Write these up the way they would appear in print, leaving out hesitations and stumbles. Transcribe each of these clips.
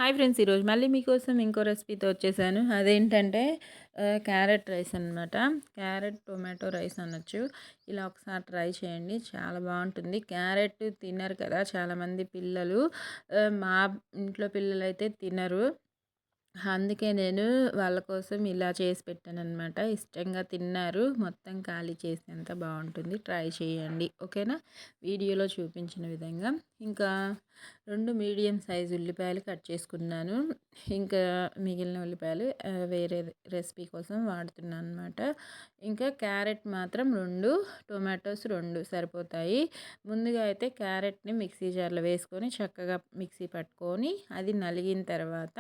Hi friends, ఈరోజు మళ్ళీ మీకోసం ఇంకో రెసిపీతో వచ్చేసాను. అదేంటంటే క్యారెట్ రైస్ అనమాట. క్యారెట్ టొమాటో రైస్ అనొచ్చు. ఇలా ఒకసారి ట్రై చేయండి, చాలా బాగుంటుంది. క్యారెట్ తినరు కదా చాలామంది పిల్లలు. మా ఇంట్లో పిల్లలైతే తినరు. అందుకే నేను వాళ్ళ కోసం ఇలా చేసి పెట్టాననమాట. ఇష్టంగా తిన్నారు. మొత్తం ఖాళీ చేసేంత బాగుంటుంది. ట్రై చేయండి, ఓకేనా? వీడియోలో చూపించిన విధంగా. ఇంకా 2 మీడియం సైజు ఉల్లిపాయలు కట్ చేసుకున్నాను. ఇంకా మిగిలిన ఉల్లిపాయలు వేరే రెసిపీ కోసం వాడుతున్నాను అనమాట. ఇంకా క్యారెట్ మాత్రం 2, టొమాటోస్ 2 సరిపోతాయి. ముందుగా అయితే క్యారెట్ని మిక్సీ జార్లో వేసుకొని చక్కగా మిక్సీ పట్టుకొని, అది నలిగిన తర్వాత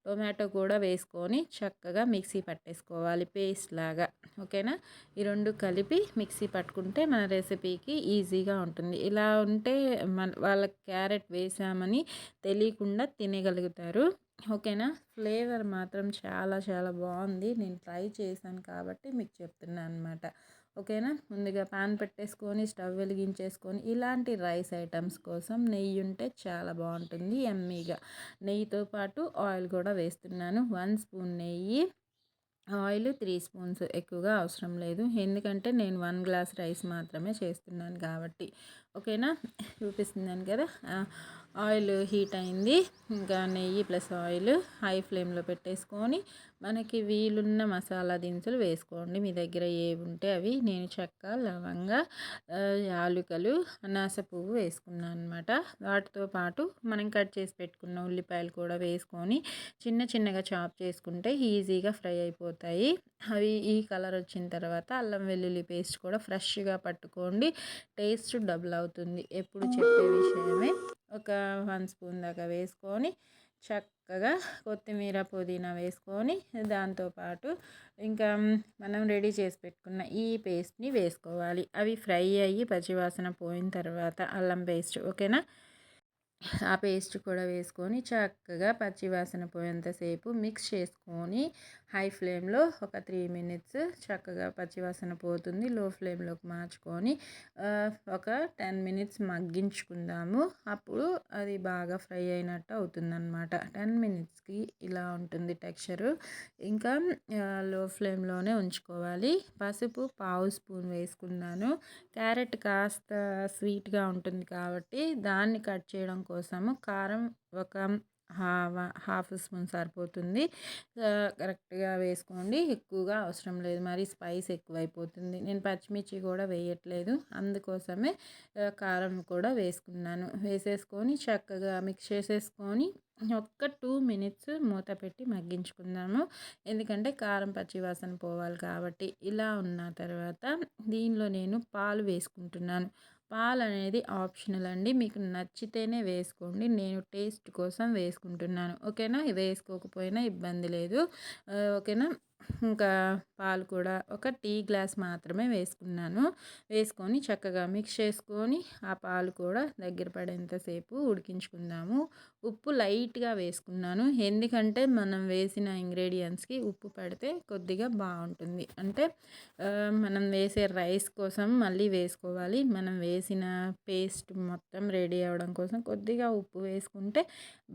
టొమాటో కూడా వేసుకొని చక్కగా మిక్సీ పట్టేసుకోవాలి పేస్ట్ లాగా, ఓకేనా? ఈ 2 కలిపి మిక్సీ పట్టుకుంటే మన రెసిపీకి ఈజీగా ఉంటుంది. ఇలా ఉంటే వాళ్ళకి క్యారెట్ వేసామని తెలియకుండా తినగలుగుతారు, ఓకేనా? ఫ్లేవర్ మాత్రం చాలా చాలా బాగుంది. నేను ట్రై చేశాను కాబట్టి మీకు చెప్తున్నాను అనమాట, ఓకేనా? ముందుగా పాన్ పెట్టేసుకొని స్టవ్ వెలిగించేసుకొని ఇలాంటి రైస్ ఐటమ్స్ కోసం నెయ్యి ఉంటే చాలా బాగుంటుంది యమ్మీగా. నెయ్యితో పాటు ఆయిల్ కూడా వేస్తున్నాను. 1 స్పూన్ నెయ్యి, ఆయిల్ 3 స్పూన్స్, ఎక్కువగా అవసరం లేదు. ఎందుకంటే నేను 1 గ్లాస్ రైస్ మాత్రమే చేస్తున్నాను కాబట్టి, ఓకేనా? చూపిస్తున్నాను కదా. ఆయిల్ హీట్ అయింది. ఇంకా నెయ్యి ప్లస్ ఆయిల్ హై ఫ్లేమ్లో పెట్టేసుకొని మనకి వీలున్న మసాలా దినుసులు వేసుకోండి. మీ దగ్గర ఏవి ఉంటే అవి. నేను చెక్క, లవంగ, యాలుకలు, అనాస పువ్వు వేసుకున్నాను అనమాట. వాటితో పాటు మనం కట్ చేసి పెట్టుకున్న ఉల్లిపాయలు కూడా వేసుకొని చిన్న చిన్నగా చాప్ చేసుకుంటే ఈజీగా ఫ్రై అయిపోతాయి. అవి ఈ కలర్ వచ్చిన తర్వాత అల్లం వెల్లుల్లి పేస్ట్ కూడా ఫ్రెష్గా పట్టుకోండి, టేస్ట్ డబుల్ అవుతుంది. ఎప్పుడు చెప్పే విషయమే. ఒక 1 స్పూన్ దాకా వేసుకొని చక్కగా కొత్తిమీర, పుదీనా వేసుకొని దాంతోపాటు ఇంకా మనం రెడీ చేసి పెట్టుకున్న ఈ పేస్ట్ని వేసుకోవాలి. అవి ఫ్రై అయ్యి పచ్చివాసన పోయిన తర్వాత అల్లం పేస్ట్, ఓకేనా? ఆ పేస్ట్ కూడా వేసుకొని చక్కగా పచ్చివాసన పోయేంతసేపు మిక్స్ చేసుకొని హై ఫ్లేమ్లో ఒక 3 మినిట్స్ చక్కగా పచ్చివాసన పోతుంది. లో ఫ్లేమ్లోకి మార్చుకొని ఒక 10 మినిట్స్ మగ్గించుకుందాము. అప్పుడు అది బాగా ఫ్రై అయినట్టు అవుతుందన్నమాట. 10 మినిట్స్కి ఇలా ఉంటుంది టెక్స్చరు. ఇంకా లో ఫ్లేమ్లోనే ఉంచుకోవాలి. పసుపు 1/2 స్పూన్ వేసుకున్నాను. క్యారెట్ కాస్త స్వీట్గా ఉంటుంది కాబట్టి దాన్ని కట్ చేయడం కోసము కారం ఒక హాఫ్ స్పూన్ సరిపోతుంది. కరెక్ట్గా వేసుకోండి, ఎక్కువగా అవసరం లేదు, మరి స్పైస్ ఎక్కువైపోతుంది. నేను పచ్చిమిర్చి కూడా వేయట్లేదు, అందుకోసమే కారం కూడా వేసుకున్నాను. వేసేసుకొని చక్కగా మిక్స్ చేసేసుకొని ఒక్క 2 మినిట్స్ మూత పెట్టి మగ్గించుకుందాము. ఎందుకంటే కారం పచ్చివాసన పోవాలి కాబట్టి. ఇలా ఉన్న తర్వాత దీనిలో నేను పాలు వేసుకుంటున్నాను. పాలు అనేది ఆప్షనల్ అండి, మీకు నచ్చితేనే వేసుకోండి. నేను టేస్ట్ కోసం వేసుకుంటున్నాను, ఓకేనా? వేసుకోకపోయినా ఇబ్బంది లేదు, ఓకేనా? ఇంకా పాలు కూడా ఒక టీ గ్లాస్ మాత్రమే వేసుకున్నాను. వేసుకొని చక్కగా మిక్స్ చేసుకొని ఆ పాలు కూడా దగ్గర పడేంతసేపు ఉడికించుకుందాము. ఉప్పు లైట్గా వేసుకున్నాను, ఎందుకంటే మనం వేసిన ఇంగ్రీడియంట్స్కి ఉప్పు పడితే కొద్దిగా బాగుంటుంది. అంటే మనం వేసే రైస్ కోసం మళ్ళీ వేసుకోవాలి. మనం వేసిన పేస్ట్ మొత్తం రెడీ అవ్వడం కోసం కొద్దిగా ఉప్పు వేసుకుంటే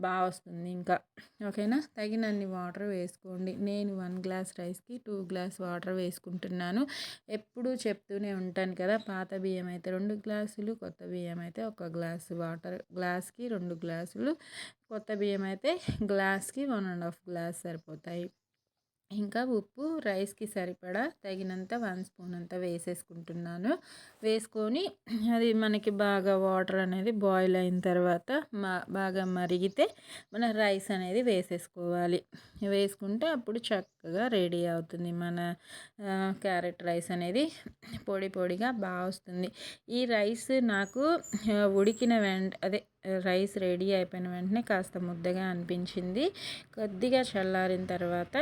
బాగా వస్తుంది ఇంకా, ఓకేనా? తగినన్ని వాటర్ వేసుకోండి. నేను 1 గ్లాస్ రైస్కి 2 గ్లాస్ వాటర్ వేసుకుంటున్నాను. ఎప్పుడు చెప్తూనే ఉంటాను కదా, పాత బియ్యం అయితే 2 గ్లాసులు, కొత్త బియ్యం అయితే 1 గ్లాసు వాటర్. గ్లాస్కి 2 గ్లాసులు, కొత్త బియ్యం అయితే గ్లాస్కి 1.5 గ్లాస్ సరిపోతాయి. ఇంకా ఉప్పు రైస్కి సరిపడా తగినంత 1 స్పూన్ అంత వేసేసుకుంటున్నాను. వేసుకొని అది మనకి బాగా వాటర్ అనేది బాయిల్ అయిన తర్వాత బాగా మరిగితే మన రైస్ అనేది వేసేసుకోవాలి. వేసుకుంటే అప్పుడు చక్కగా రెడీ అవుతుంది మన క్యారెట్ రైస్ అనేది. పొడి పొడిగా బాగా వస్తుంది. ఈ రైస్ నాకు ఉడికిన అదే రైస్ రెడీ అయిపోయిన వెంటనే కాస్త ముద్దగా అనిపించింది. కొద్దిగా చల్లారిన తర్వాత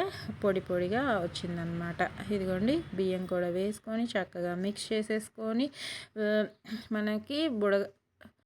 పొడి పొడిగా వచ్చిందనమాట. ఇదిగోండి, బియ్యం కూడా వేసుకొని చక్కగా మిక్స్ చేసేసుకొని మనకి